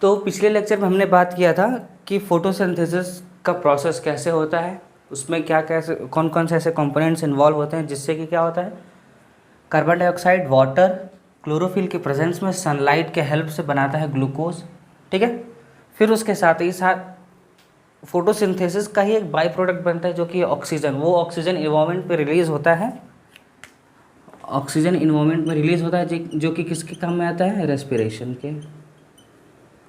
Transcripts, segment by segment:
तो पिछले लेक्चर में हमने बात किया था कि फोटोसिंथेसिस का प्रोसेस कैसे होता है, उसमें क्या कैसे कौन कौन से ऐसे कंपोनेंट्स इन्वॉल्व होते हैं जिससे कि क्या होता है, कार्बन डाइऑक्साइड वाटर क्लोरोफिल के प्रेजेंस में सनलाइट के हेल्प से बनाता है ग्लूकोज। ठीक है, फिर उसके साथ ही साथ फोटोसिंथेसिस का ही एक बाई प्रोडक्ट बनता है जो कि ऑक्सीजन। वो ऑक्सीजन इन्वायरमेंट पे रिलीज होता है, ऑक्सीजन इन्वायरमेंट में रिलीज होता है जो कि किसके काम में आता है, रेस्पिरेशन के।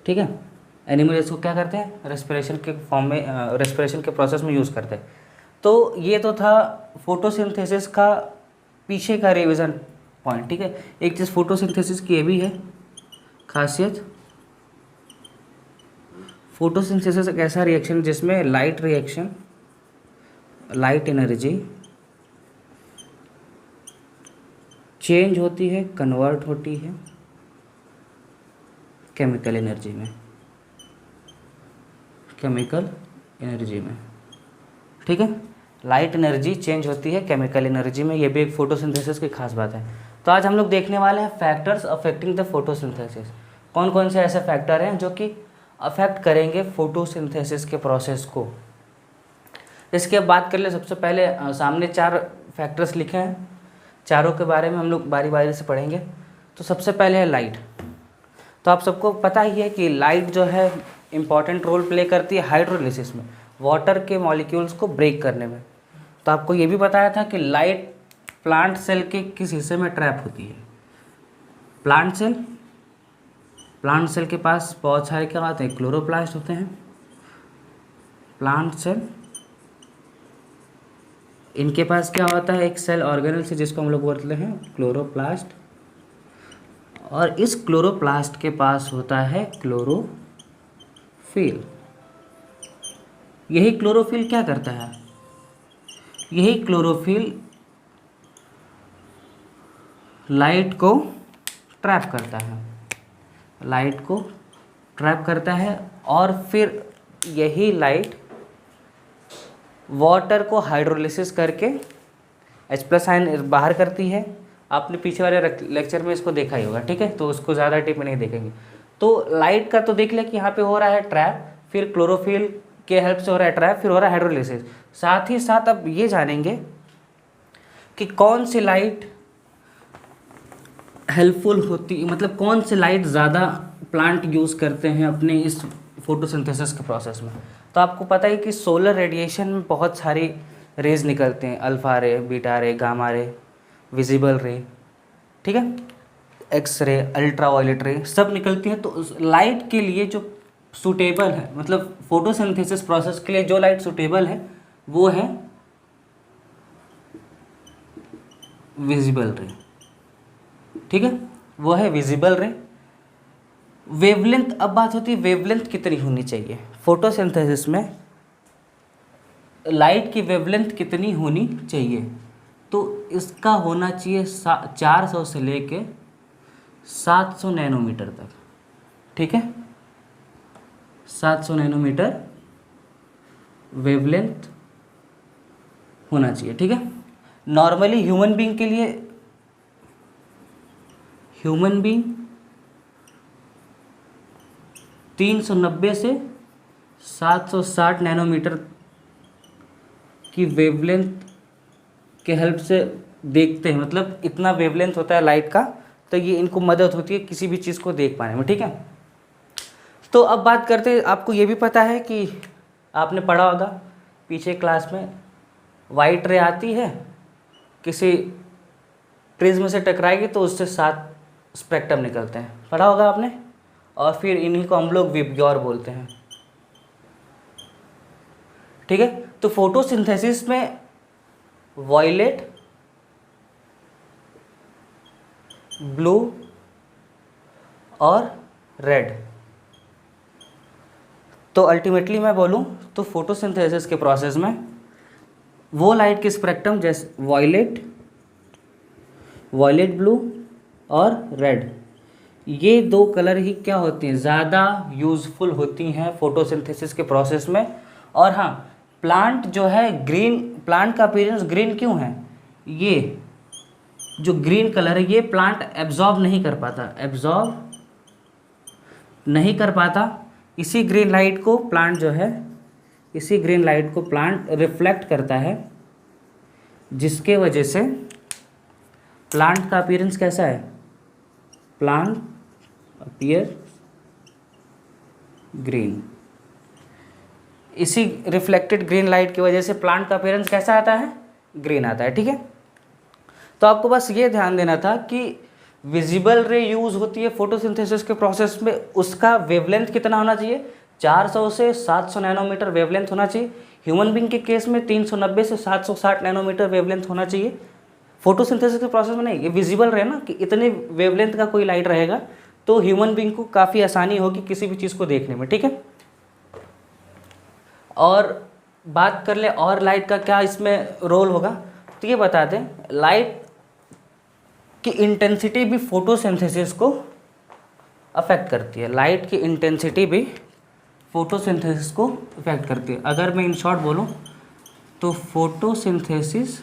ठीक है, एनिमल इसको क्या करते हैं, रेस्पिरेशन के फॉर्म में, रेस्पिरेशन के प्रोसेस में यूज़ करते हैं। तो ये तो था फोटोसिंथेसिस का पीछे का रिवीजन पॉइंट। ठीक है, एक चीज़ फोटोसिंथेसिस की ये भी है खासियत, फोटोसिंथेसिस एक ऐसा रिएक्शन जिसमें light reaction, light energy change होती है, कन्वर्ट होती है केमिकल एनर्जी में, केमिकल एनर्जी में। ठीक है, लाइट एनर्जी चेंज होती है केमिकल एनर्जी में, ये भी एक फोटोसिंथेसिस की खास बात है। तो आज हम लोग देखने वाले हैं फैक्टर्स अफेक्टिंग द फोटोसिंथेसिस। कौन कौन से ऐसे फैक्टर हैं जो कि अफेक्ट करेंगे फोटोसिंथेसिस के प्रोसेस को। इसकी अब बात कर ले, सबसे पहले सामने 4 फैक्टर्स लिखे हैं, चारों के बारे में हम लोग बारी बारी से पढ़ेंगे। तो सबसे पहले है लाइट। तो आप सबको पता ही है कि लाइट जो है इम्पॉर्टेंट रोल प्ले करती है हाइड्रोलिसिस में, वाटर के मॉलिक्यूल्स को ब्रेक करने में। तो आपको ये भी बताया था कि लाइट प्लांट सेल के किस हिस्से में ट्रैप होती है, प्लांट सेल के पास बहुत सारे क्या होते हैं, क्लोरोप्लास्ट होते हैं। प्लांट सेल, इनके पास क्या होता है, एक सेल ऑर्गेनल से जिसको हम लोग बोलते हैं क्लोरोप्लास्ट, और इस क्लोरोप्लास्ट के पास होता है क्लोरोफिल। यही क्लोरोफिल क्या करता है, यही क्लोरोफिल लाइट को ट्रैप करता है, लाइट को ट्रैप करता है, और फिर यही लाइट वाटर को हाइड्रोलिसिस करके H+ आयन बाहर करती है। आपने पीछे वाले लेक्चर में इसको देखा ही होगा। ठीक है, तो उसको ज़्यादा टिप में नहीं देखेंगे। तो लाइट का तो देख लिया कि यहाँ पे हो रहा है ट्रैप, फिर क्लोरोफिल के हेल्प से हो रहा है ट्रैप, फिर हो रहा है हाइड्रोलिसिस। साथ ही साथ अब ये जानेंगे कि कौन सी लाइट हेल्पफुल होती, मतलब कौन सी लाइट ज़्यादा प्लांट यूज़ करते हैं अपने इस फोटोसिंथेसिस के प्रोसेस में। तो आपको पता है कि सोलर रेडिएशन में बहुत सारी रेज निकलते हैं, अल्फ़ा रे, बीटा रे, गामा रे, विजिबल रे, ठीक है, एक्स रे, अल्ट्रा वायलेट रे, सब निकलती हैं। तो लाइट के लिए जो सूटेबल है, मतलब फोटोसिंथेसिस प्रोसेस के लिए जो लाइट सूटेबल है वो है विजिबल रे। ठीक है, वो है विजिबल रे। वेवलेंथ, अब बात होती है वेवलेंथ कितनी होनी चाहिए फोटोसिंथेसिस में, लाइट की वेवलेंथ कितनी होनी चाहिए। तो इसका होना चाहिए 400 से लेके 700 नैनोमीटर तक। ठीक है, 700 नैनोमीटर वेवलेंथ होना चाहिए। ठीक है, नॉर्मली ह्यूमन बीइंग के लिए, ह्यूमन बीइंग 390 से 760 नैनोमीटर की वेवलेंथ के हेल्प से देखते हैं, मतलब इतना वेवलेंथ होता है लाइट का, तो ये इनको मदद होती है किसी भी चीज़ को देख पाने में। ठीक है, तो अब बात करते हैं, आपको ये भी पता है कि आपने पढ़ा होगा पीछे क्लास में, वाइट रे आती है, किसी प्रिज्म से टकराएगी तो उससे 7 स्पेक्ट्रम निकलते हैं, पढ़ा होगा आपने, और फिर इन्हीं को हम लोग विबग्योर बोलते हैं। ठीक है, तो फोटोसिंथेसिस में वॉयलेट, ब्लू और रेड, तो अल्टीमेटली मैं बोलूं तो फोटोसिंथेसिस के प्रोसेस में वो लाइट के स्पेक्ट्रम जैसे वॉयलेट, ब्लू और रेड, ये 2 कलर ही क्या होती हैं, ज़्यादा यूज़फुल होती हैं फोटोसिंथेसिस के प्रोसेस में। और हाँ, प्लांट जो है ग्रीन, प्लांट का अपीयरेंस ग्रीन क्यों है, ये जो ग्रीन कलर है ये प्लांट एब्जॉर्ब नहीं कर पाता, एब्जॉर्ब नहीं कर पाता, इसी ग्रीन लाइट को प्लांट जो है, इसी ग्रीन लाइट को प्लांट रिफ्लेक्ट करता है, जिसके वजह से प्लांट का अपीयरेंस कैसा है, प्लांट अपीयर ग्रीन। इसी रिफ्लेक्टेड ग्रीन लाइट की वजह से प्लांट का अपीयरेंस कैसा आता है, ग्रीन आता है। ठीक है, तो आपको बस ये ध्यान देना था कि विजिबल रे यूज़ होती है फोटोसिंथेसिस के प्रोसेस में, उसका वेवलेंथ कितना होना चाहिए, 400 से 700 नैनोमीटर वेवलेंथ होना चाहिए। ह्यूमन बींग के केस में 390 से 760 नैनोमीटर वेवलेंथ होना चाहिए। फोटोसिंथेसिस के प्रोसेस में नहीं, ये विजिबल रहे ना कि इतने वेवलेंथ का कोई लाइट रहेगा तो ह्यूमन बींग को काफ़ी आसानी होगी किसी भी चीज़ को देखने में। ठीक है, और बात कर ले और लाइट का क्या इसमें रोल होगा, तो ये बता दें, लाइट की इंटेंसिटी भी फोटोसिंथेसिस को अफेक्ट करती है। लाइट की इंटेंसिटी भी फोटोसिंथेसिस को अफेक्ट करती है। अगर मैं इन शॉर्ट बोलूँ तो photosynthesis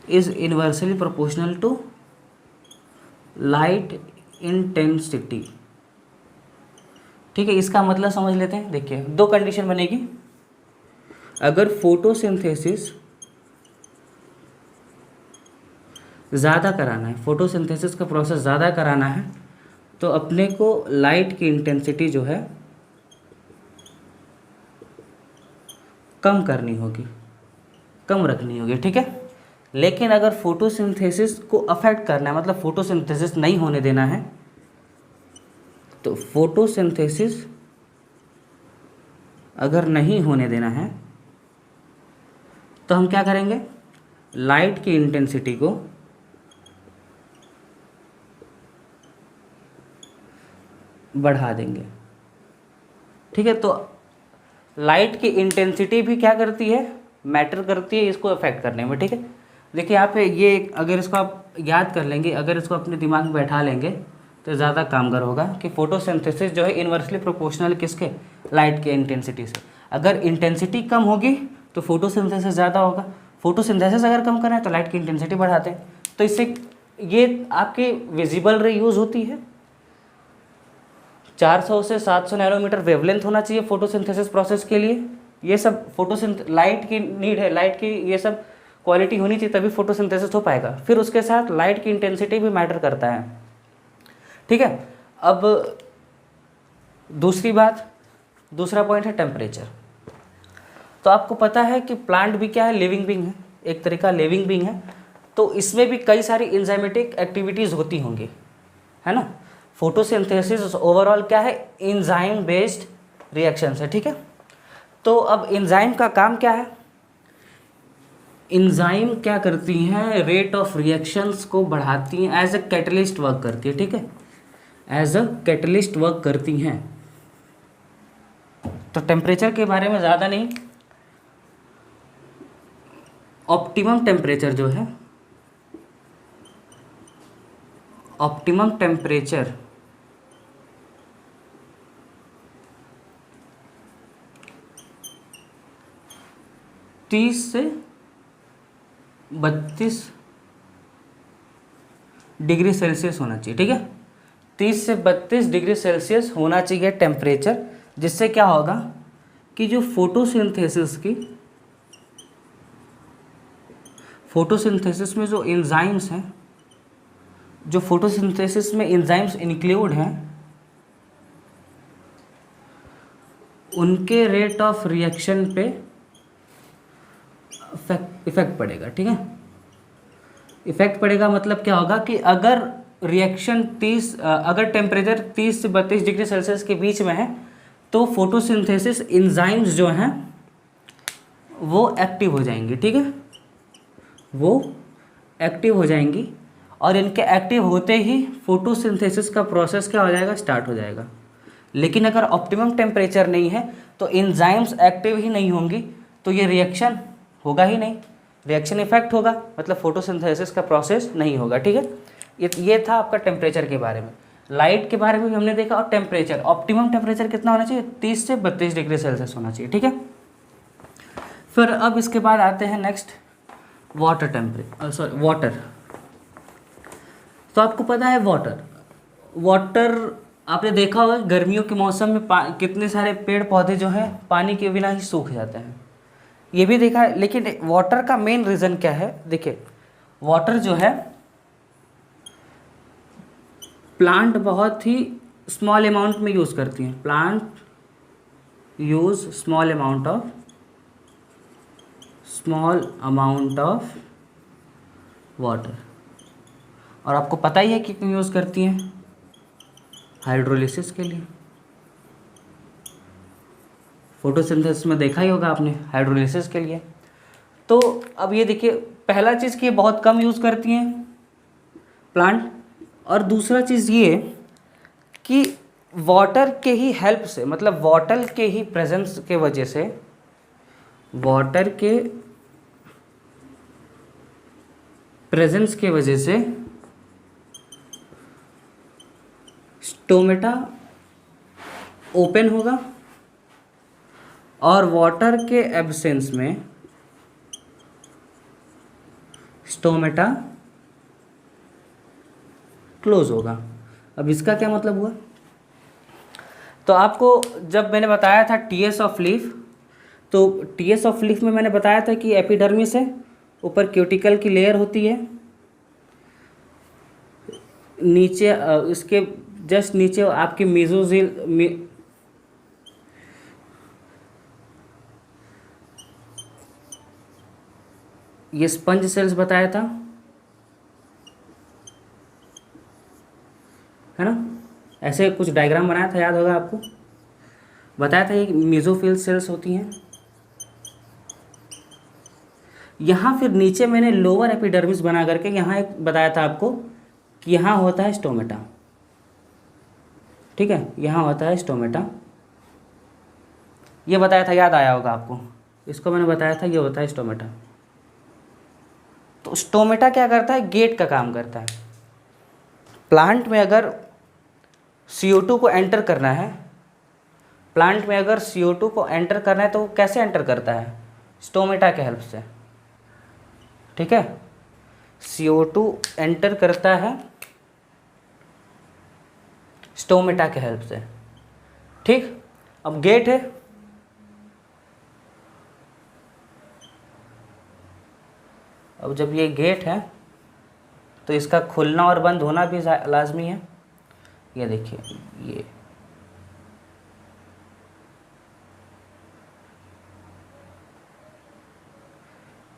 is inversely proportional to light intensity. ठीक है, इसका मतलब समझ लेते हैं। देखिए, दो कंडीशन बनेगी। अगर फोटोसिंथेसिस ज़्यादा कराना है, फोटोसिंथेसिस का प्रोसेस ज़्यादा कराना है, तो अपने को लाइट की इंटेंसिटी जो है कम करनी होगी, कम रखनी होगी। ठीक है, लेकिन अगर फोटोसिंथेसिस को अफेक्ट करना है, मतलब फोटोसिंथेसिस नहीं होने देना है, तो फोटोसिंथेसिस अगर नहीं होने देना है तो हम क्या करेंगे, लाइट की इंटेंसिटी को बढ़ा देंगे। ठीक है, तो लाइट की इंटेंसिटी भी क्या करती है, मैटर करती है इसको अफेक्ट करने में। ठीक है, देखिए यहाँ पे ये अगर इसको आप याद कर लेंगे, अगर इसको अपने दिमाग में बैठा लेंगे तो ज़्यादा कामगार होगा कि फोटोसिंथेसिस जो है इन्वर्सली प्रोपोर्शनल किसके, लाइट के इंटेंसिटी से। अगर इंटेंसिटी कम होगी तो फोटोसिंथेसिस ज़्यादा होगा, फोटोसिंथेसिस अगर कम करें तो लाइट की इंटेंसिटी बढ़ाते हैं। तो इससे ये आपकी विजिबल रे यूज़ होती है। 400 से 700 नैनोमीटर वेवलेंथ होना चाहिए फोटोसिंथेसिस प्रोसेस के लिए। ये सब लाइट की नीड है, लाइट की ये सब क्वालिटी होनी चाहिए तभी फोटोसिंथेसिस हो पाएगा। फिर उसके साथ लाइट की इंटेंसिटी भी मैटर करता है। ठीक है, अब दूसरा पॉइंट है टेम्परेचर। तो आपको पता है कि प्लांट भी क्या है, लिविंग बीइंग है, एक तरीका लिविंग बीइंग है, तो इसमें भी कई सारी एंजाइमेटिक एक्टिविटीज़ होती होंगी, है ना। फोटोसिंथेसिस ओवरऑल क्या है, एंजाइम बेस्ड रिएक्शंस है। ठीक है, तो अब एंजाइम का काम क्या है, एंजाइम क्या करती हैं, रेट ऑफ रिएक्शंस को बढ़ाती हैं, एज अ कैटलिस्ट वर्क करती है। ठीक है, एज अ कैटलिस्ट वर्क करती हैं। तो टेम्परेचर के बारे में ज़्यादा नहीं, ऑप्टिमम टेम्परेचर जो है, ऑप्टिमम टेम्परेचर तीस से 32 डिग्री सेल्सियस होना चाहिए। ठीक है, 30 से 32 डिग्री सेल्सियस होना चाहिए टेम्परेचर, जिससे क्या होगा कि जो फोटोसिंथेसिस में जो एंजाइम्स हैं, जो फोटोसिंथेसिस में एंजाइम्स इंक्लूड हैं, उनके रेट ऑफ रिएक्शन पे इफेक्ट पड़ेगा। ठीक है, इफेक्ट पड़ेगा मतलब क्या होगा कि अगर रिएक्शन अगर टेम्परेचर 30 से 32 डिग्री सेल्सियस के बीच में है तो फोटोसिंथेसिस एंजाइम्स जो हैं वो एक्टिव हो जाएंगी। ठीक है, वो एक्टिव हो जाएंगी और इनके एक्टिव होते ही फोटोसिंथेसिस का प्रोसेस क्या हो जाएगा, स्टार्ट हो जाएगा। लेकिन अगर ऑप्टिमम टेम्परेचर नहीं है तो एंजाइम्स एक्टिव ही नहीं होंगी, तो ये रिएक्शन होगा ही नहीं, रिएक्शन इफेक्ट होगा, मतलब फोटोसिंथेसिस का प्रोसेस नहीं होगा। ठीक है, ये था आपका टेम्परेचर के बारे में। लाइट के बारे में भी हमने देखा, और टेम्परेचर, ऑप्टिमम टेम्परेचर कितना होना चाहिए, 30 से 32 डिग्री सेल्सियस होना चाहिए। ठीक है, फिर अब इसके बाद आते हैं नेक्स्ट वाटर। तो आपको पता है वाटर आपने देखा होगा गर्मियों के मौसम में कितने सारे पेड़ पौधे जो हैं पानी के बिना ही सूख जाते हैं, ये भी देखा है। लेकिन वाटर का मेन रीज़न क्या है, देखिए वाटर जो है प्लांट बहुत ही स्मॉल अमाउंट में यूज़ करती हैं, plant use small amount of water. और आपको पता ही है कि क्यों यूज़ करती हैं, हाइड्रोलिसिस के लिए। फोटोसिंथेसिस में देखा ही होगा आपने, हाइड्रोलिसिस के लिए। तो अब ये देखिए, पहला चीज़ कि बहुत कम यूज़ करती हैं प्लांट, और दूसरा चीज़ ये कि वाटर के ही हेल्प से, मतलब वाटर के ही प्रेजेंस के वजह से, वाटर के प्रेजेंस के वजह से स्टोमेटा ओपन होगा, और वाटर के एब्सेंस में स्टोमेटा क्लोज होगा। अब इसका क्या मतलब हुआ, तो आपको जब मैंने बताया था टीएस ऑफ लीफ, तो टीएस ऑफ लीफ में मैंने बताया था कि एपिडर्मिस है, ऊपर क्यूटिकल की लेयर होती है, नीचे इसके जस्ट नीचे आपकी मेसोजिल ये स्पंज सेल्स बताया था, है ना, ऐसे कुछ डायग्राम बनाया था, याद होगा आपको, बताया था ये मेसोफिल सेल्स होती हैं। यहाँ फिर नीचे मैंने लोअर एपिडर्मिस बना करके यहाँ एक बताया था आपको कि यहाँ होता है स्टोमेटा, ठीक है, यहाँ होता है स्टोमेटा, ये बताया था, याद आया होगा आपको, इसको मैंने बताया था, ये होता है स्टोमेटा। तो स्टोमेटा क्या करता है, गेट का काम करता है। प्लांट में अगर CO2 को एंटर करना है, प्लांट में अगर CO2 को एंटर करना है तो वो कैसे एंटर करता है, स्टोमेटा के हेल्प से, ठीक है, CO2 एंटर करता है स्टोमेटा के हेल्प से, ठीक। अब गेट है, अब जब ये गेट है तो इसका खुलना और बंद होना भी लाजमी है। ये देखिए,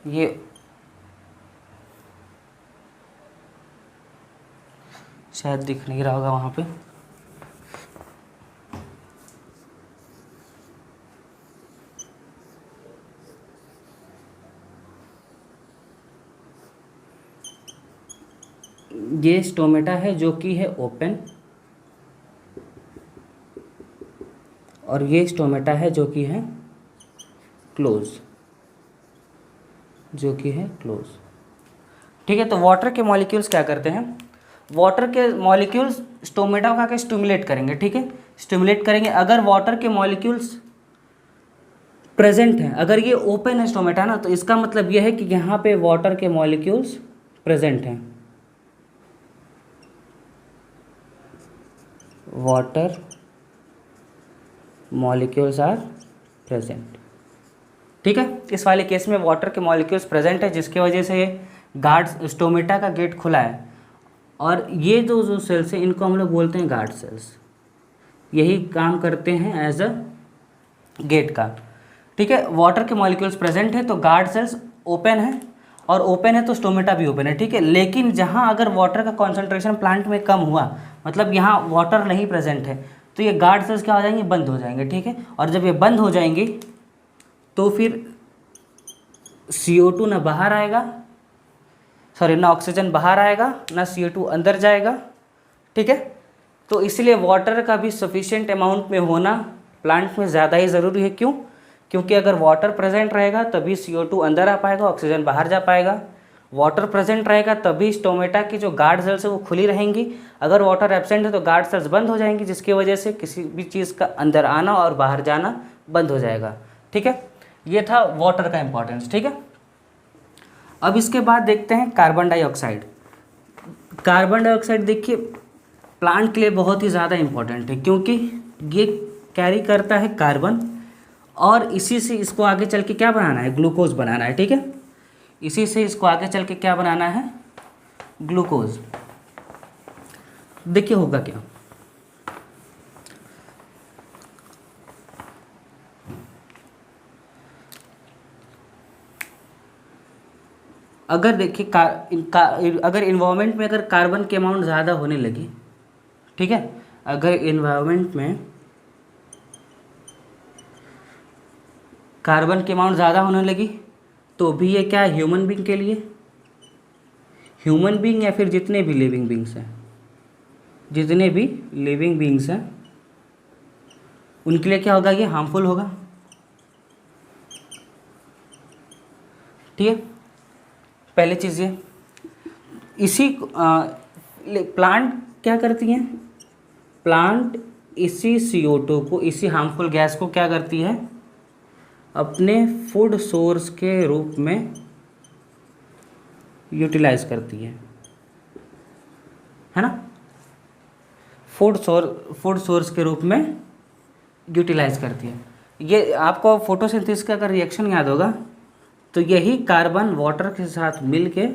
ये शायद दिख नहीं रहा होगा वहाँ पे, ये स्टोमेटा है जो कि है ओपन, और ये स्टोमेटा है जो कि है क्लोज, जो कि है क्लोज, ठीक है। तो वाटर के मॉलिक्यूल्स क्या करते हैं, वाटर के मॉलिक्यूल्स स्टोमेटा को आके स्टिमुलेट करेंगे, ठीक है, स्टिमुलेट करेंगे। अगर वाटर के मॉलिक्यूल्स प्रेजेंट हैं, अगर ये ओपन है स्टोमेटा ना, तो इसका मतलब ये है कि यहाँ पे वाटर के मॉलिक्यूल्स प्रेजेंट हैं, वाटर मॉलिक्यूल्स आर प्रेजेंट, ठीक है। इस वाले केस में वाटर के मॉलिक्यूल्स प्रेजेंट है, जिसकी वजह से गार्ड स्टोमेटा का गेट खुला है, और ये जो सेल्स हैं इनको हम लोग बोलते हैं गार्ड सेल्स, यही काम करते हैं एज अ गेट का, ठीक है। वाटर के मॉलिक्यूल्स प्रेजेंट है तो गार्ड सेल्स ओपन है, और ओपन है तो स्टोमेटा भी ओपन है, ठीक है। लेकिन जहाँ अगर वाटर का कॉन्सेंट्रेशन प्लांट में कम हुआ, मतलब यहाँ वाटर नहीं प्रेजेंट है, तो ये गार्ड सेल्स क्या हो जाएंगे, बंद हो जाएंगे, ठीक है। और जब ये बंद हो जाएंगे तो फिर CO2 ना बाहर आएगा, सॉरी ना ऑक्सीजन बाहर आएगा, ना CO2 अंदर जाएगा, ठीक है। तो इसलिए वाटर का भी सफिशिएंट अमाउंट में होना प्लांट में ज़्यादा ही ज़रूरी है। क्यों? क्योंकि अगर वाटर प्रेजेंट रहेगा तभी CO2 अंदर आ पाएगा, ऑक्सीजन बाहर जा पाएगा। वाटर प्रेजेंट रहेगा तभी स्टोमेटा की जो गार्ड सेल्स है वो खुली रहेंगी। अगर वाटर एब्सेंट है तो गार्ड सेल्स बंद हो जाएंगी, जिसकी वजह से किसी भी चीज़ का अंदर आना और बाहर जाना बंद हो जाएगा, ठीक है। ये था वाटर का इंपॉर्टेंस, ठीक है। अब इसके बाद देखते हैं कार्बन डाइऑक्साइड। कार्बन डाइऑक्साइड देखिए प्लांट के लिए बहुत ही ज़्यादा इम्पोर्टेंट है, क्योंकि ये कैरी करता है कार्बन और इसी से इसको आगे चल के क्या बनाना है, ग्लूकोज बनाना है। ठीक है, इसी से इसको आगे चल के क्या बनाना है, ग्लूकोज। देखिए होगा क्या, अगर देखिए अगर इन्वायरमेंट में अगर कार्बन की अमाउंट ज़्यादा होने लगी, ठीक है, अगर इन्वायरमेंट में कार्बन की अमाउंट ज़्यादा होने लगी तो भी ये क्या है, ह्यूमन बींग के लिए, ह्यूमन बींग या फिर जितने भी लिविंग बींग्स हैं, जितने भी लिविंग बींग्स हैं उनके लिए क्या होगा, ये हार्मफुल होगा। ठीक है, पहली चीज़ ये, इसी प्लांट क्या करती हैं, प्लांट इसी CO2 को, इसी हार्मफुल गैस को क्या करती है, अपने फूड सोर्स के रूप में यूटिलाइज करती है ना, फूड सोर्स के रूप में यूटिलाइज करती है। ये आपको फोटोसिंथेसिस का अगर रिएक्शन याद होगा तो यही कार्बन वाटर के साथ मिल के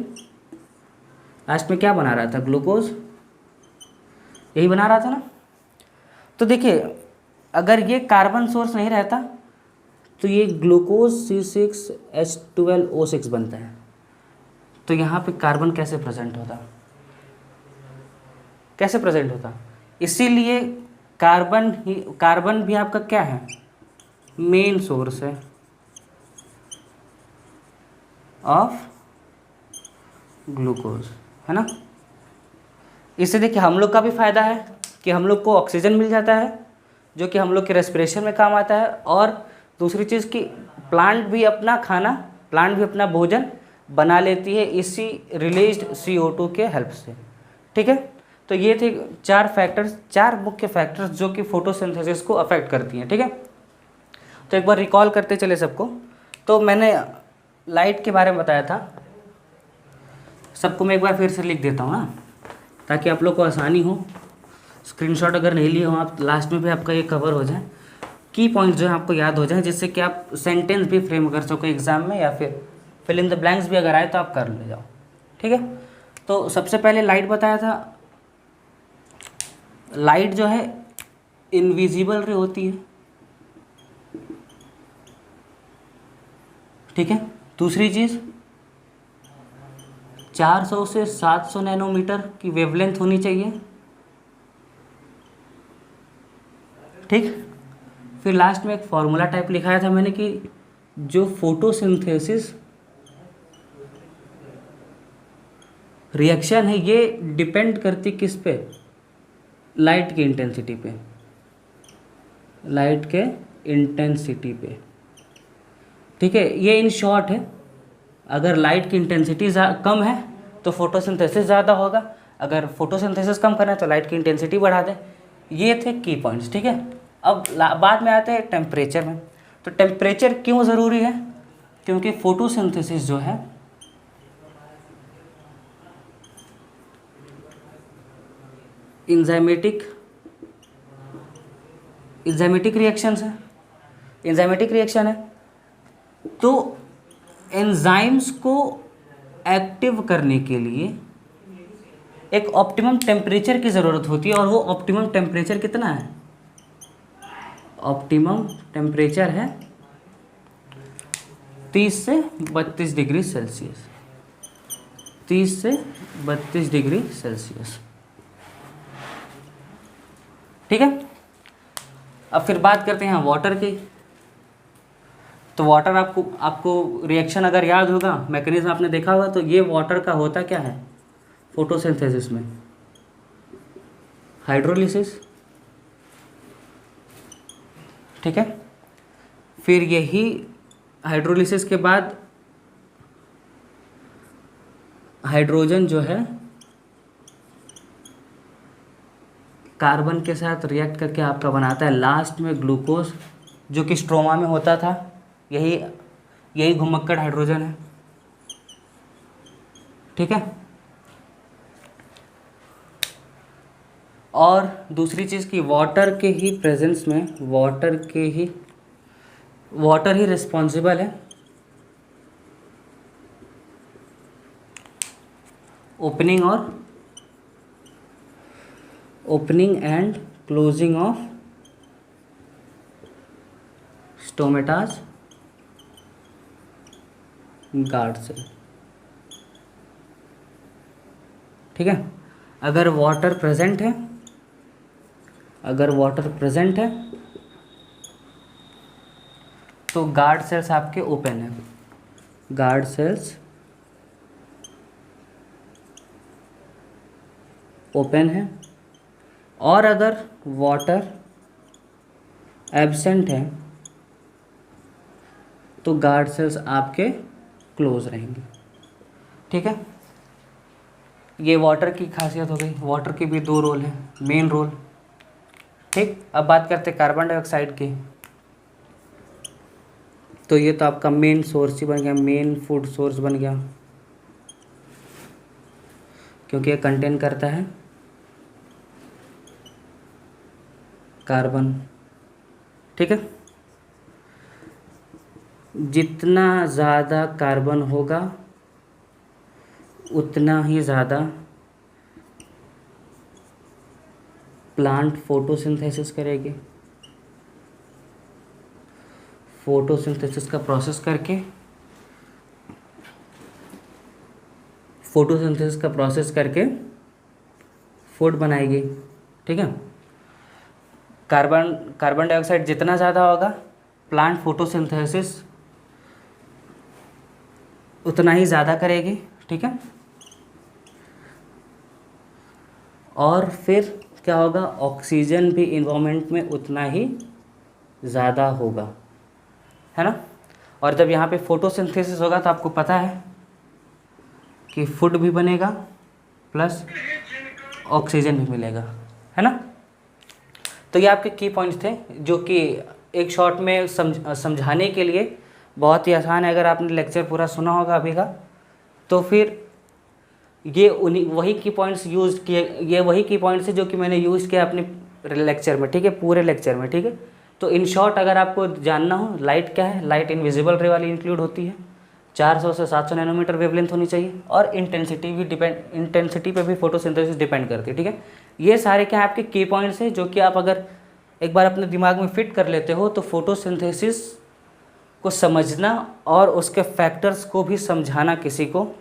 लास्ट में क्या बना रहा था, ग्लूकोज, यही बना रहा था ना। तो देखिए अगर ये कार्बन सोर्स नहीं रहता तो ये ग्लूकोज C6H12O6 बनता है। तो यहाँ पे कार्बन कैसे प्रेजेंट होता, कैसे प्रेजेंट होता, इसीलिए कार्बन भी आपका क्या है, मेन सोर्स है ऑफ ग्लूकोज, है ना। इससे देखिए हम लोग का भी फ़ायदा है कि हम लोग को ऑक्सीजन मिल जाता है जो कि हम लोग के रेस्पिरेशन में काम आता है, और दूसरी चीज़ कि प्लांट भी अपना खाना, प्लांट भी अपना भोजन बना लेती है इसी रिलीज्ड CO2 के हेल्प से। ठीक है, तो ये थे चार मुख्य फैक्टर्स जो कि फोटोसिंथेसिस को अफेक्ट करती हैं। ठीक है, तो एक बार रिकॉल करते चले सबको। तो मैंने लाइट के बारे में बताया था, सबको मैं एक बार फिर से लिख देता हूँ ना, ताकि आप लोग को आसानी हो। स्क्रीनशॉट अगर नहीं लिए हो आप, लास्ट में भी आपका ये कवर हो जाए, की पॉइंट्स जो है आपको याद हो जाए, जिससे कि आप सेंटेंस भी फ्रेम कर सको एग्जाम में, या फिर फिल इन द ब्लैंक्स भी अगर आए तो आप कर ले जाओ। ठीक है, तो सबसे पहले लाइट बताया था। लाइट जो है इनविजिबल रे होती है। ठीक है, दूसरी चीज़ 400 से 700 नैनोमीटर की वेवलेंथ होनी चाहिए। ठीक, फिर लास्ट में एक फॉर्मूला टाइप लिखाया था मैंने कि जो फोटोसिंथेसिस रिएक्शन है ये डिपेंड करती किस पे, लाइट की इंटेंसिटी पे, लाइट के इंटेंसिटी पे। ठीक है, ये इन शॉर्ट है, अगर लाइट की इंटेंसिटी कम है तो फोटोसिंथेसिस ज़्यादा होगा, अगर फोटोसिंथेसिस कम करना है तो लाइट की इंटेंसिटी बढ़ा दें। ये थे की पॉइंट्स। ठीक है, अब बाद में आते हैं टेम्परेचर में। तो टेम्परेचर क्यों ज़रूरी है, क्योंकि फोटोसिंथेसिस जो है इंजाइमेटिक रिएक्शंस है, इंजाइमेटिक रिएक्शन है। तो एंजाइम्स को एक्टिव करने के लिए एक ऑप्टिमम टेम्परेचर की ज़रूरत होती है, और वो ऑप्टिमम टेम्परेचर कितना है, ऑप्टिमम टेम्परेचर है 30 से 32 डिग्री सेल्सियस, 30 से 32 डिग्री सेल्सियस। ठीक है, अब फिर बात करते हैं वाटर की। तो वाटर आपको रिएक्शन अगर याद होगा, मैकेनिज्म आपने देखा होगा, तो ये वाटर का होता क्या है फोटोसिंथेसिस में, हाइड्रोलिसिस। ठीक है, फिर यही हाइड्रोलिसिस के बाद हाइड्रोजन जो है कार्बन के साथ रिएक्ट करके आपका बनाता है लास्ट में ग्लूकोज, जो कि स्ट्रोमा में होता था। यही घुमक्कड़ हाइड्रोजन है। ठीक है, और दूसरी चीज़ कि वाटर के ही प्रेजेंस में वाटर ही रिस्पॉन्सिबल है opening and closing of stomatas guard cell. ठीक है, अगर वाटर प्रेजेंट है तो गार्ड सेल्स आपके ओपन है, गार्ड सेल्स ओपन है। और अगर वाटर एब्सेंट है तो गार्ड सेल्स आपके क्लोज रहेंगे। ठीक है, ये वाटर की खासियत हो गई। वाटर के भी दो रोल हैं, मेन रोल। ठीक, अब बात करते हैं कार्बन डाइऑक्साइड की। तो ये तो आपका मेन सोर्स ही बन गया, मेन फूड सोर्स बन गया, क्योंकि ये कंटेन करता है कार्बन। ठीक है, जितना ज़्यादा कार्बन होगा उतना ही ज़्यादा प्लांट फोटोसिंथेसिस करेगी। फोटोसिंथेसिस का प्रोसेस करके फूड बनाएगी। ठीक है, कार्बन डाइऑक्साइड जितना ज़्यादा होगा प्लांट फोटोसिंथेसिस उतना ही ज़्यादा करेगी। ठीक है, और फिर क्या होगा, ऑक्सीजन भी इन्वायरमेंट में उतना ही ज़्यादा होगा, है ना। और जब यहाँ पे फोटोसिंथेसिस होगा तो आपको पता है कि फूड भी बनेगा प्लस ऑक्सीजन भी मिलेगा, है ना। तो ये आपके की पॉइंट्स थे जो कि एक शॉर्ट में समझाने के लिए बहुत ही आसान है। अगर आपने लेक्चर पूरा सुना होगा अभी का तो फिर ये वही की पॉइंट्स है जो कि मैंने यूज़ किया अपने लेक्चर में। ठीक है, पूरे लेक्चर में। ठीक है, तो इन शॉर्ट अगर आपको जानना हो, लाइट क्या है, लाइट इनविजिबल रे वाली इंक्लूड होती है, 400 से 700 नैनोमीटर वेवलेंथ होनी चाहिए, और इंटेंसिटी पे भी फोटोसिंथेसिस डिपेंड करती है। ठीक है, ये सारे क्या आपके की पॉइंट्स हैं जो कि आप अगर एक बार अपने दिमाग में फिट कर लेते हो तो फोटोसिंथेसिस को समझना और उसके फैक्टर्स को भी समझाना किसी को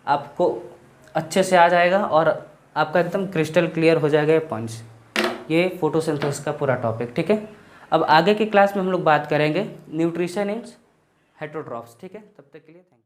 आपको अच्छे से आ जाएगा और आपका एकदम क्रिस्टल क्लियर हो जाएगा ये पॉइंट्स, ये फोटोसिंथेसिस का पूरा टॉपिक। ठीक है, अब आगे की क्लास में हम लोग बात करेंगे न्यूट्रिशन इन हेटेरोट्रॉफ्स। ठीक है, तब तक के लिए थैंक यू।